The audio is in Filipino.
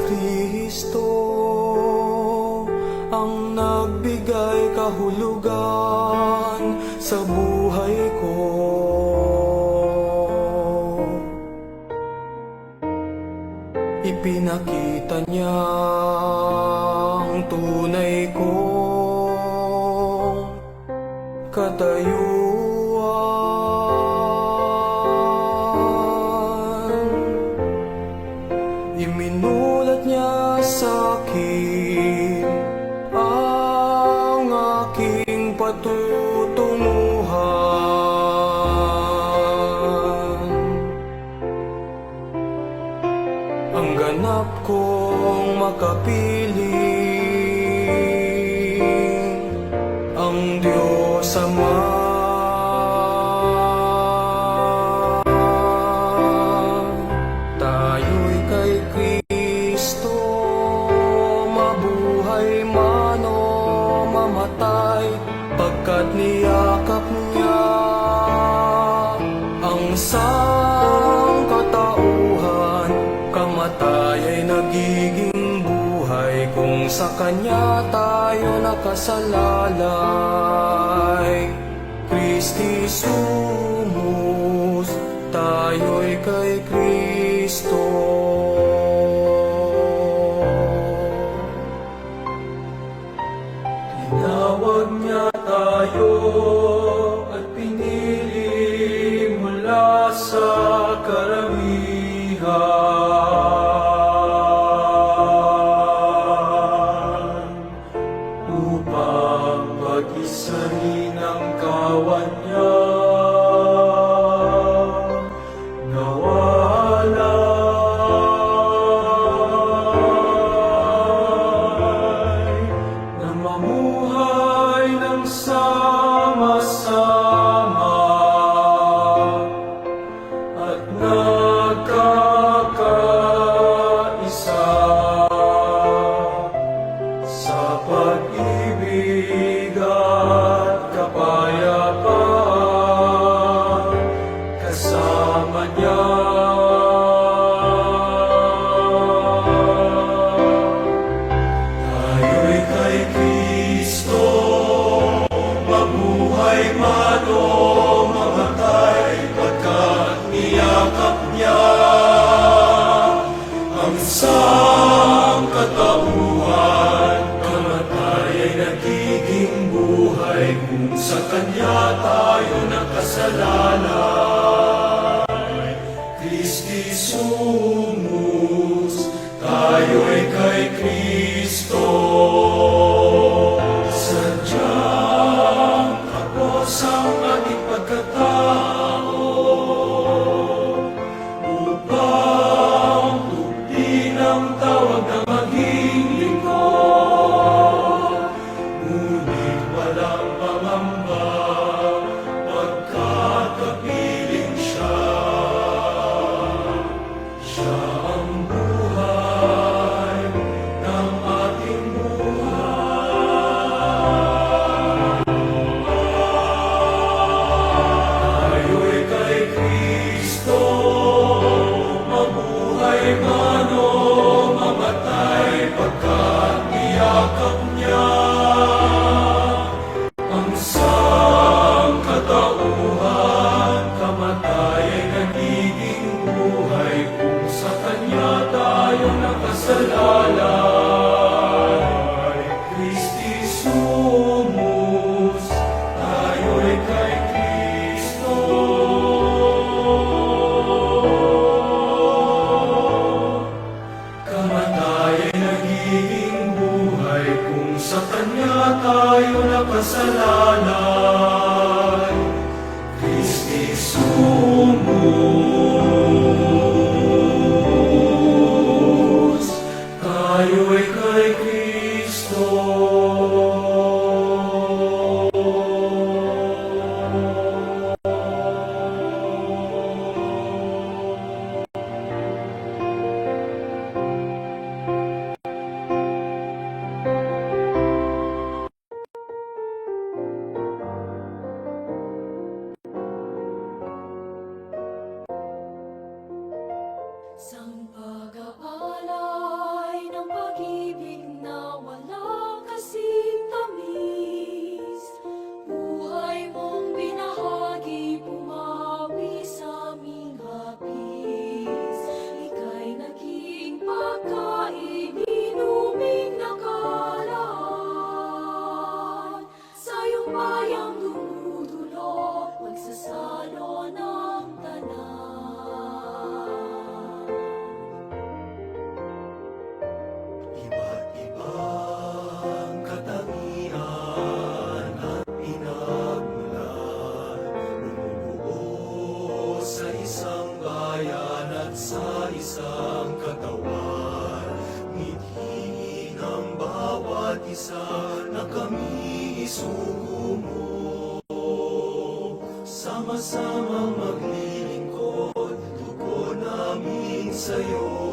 Kristo ang nagbigay kahulugan sa buhay ko. Ipinakita niya ang tunay kong katayuan. Iminulat niya sa'kin ang aking patutunguhan. Ang ganap kong makapiling ang Diyos Ama. Tayo'y kay Kristo, mabuhay man o mamatay, pagkat niyakap niya ang sangkatauhan. Kamatay ay nagiging buhay kung sa Kanya tayo nakasalalay. Christi sumus, tayo'y kay Kristo. Tinawag niya tayo at pinili mula sa karamihan upang pag-isahin ang kawan niya. Nawalay na mamuhay ng sama-sama at nagkakaisa sa pag-ibig at kapayapaan kasama niya. Tayo'y kay Kristo, mabuhay man o mamatay, pagkat niyakap niya ang sangkatauhan. Kamatay ay nagiging buhay kung sa Kanya tayo nakasalalay. Christi sumus, tayo'y kay Kristo. Sadyang tapos ang ating pagkatao upang tupin ang tawag na maging lingkod. Ngunit walang pangamba pagkat kapiling siya. Siya ang buhay ng ating buhay. Tayo'y kay Kristo, mabuhay man o mamatay, pagkat niyakap niya ang sangkatauhan. Kamatay ay nagiging buhay kung sa Kanya tayo nakasalalay. Christi sumus, tayo'y kay Kristo. Kamatay ay nagiging buhay kung sa Kanya tayo nakasalalay. Christi sumus, tayo'y kay Kristo. isa na kami isugo mo. Sama-samang maglilingkod, tugon namin sa'yo.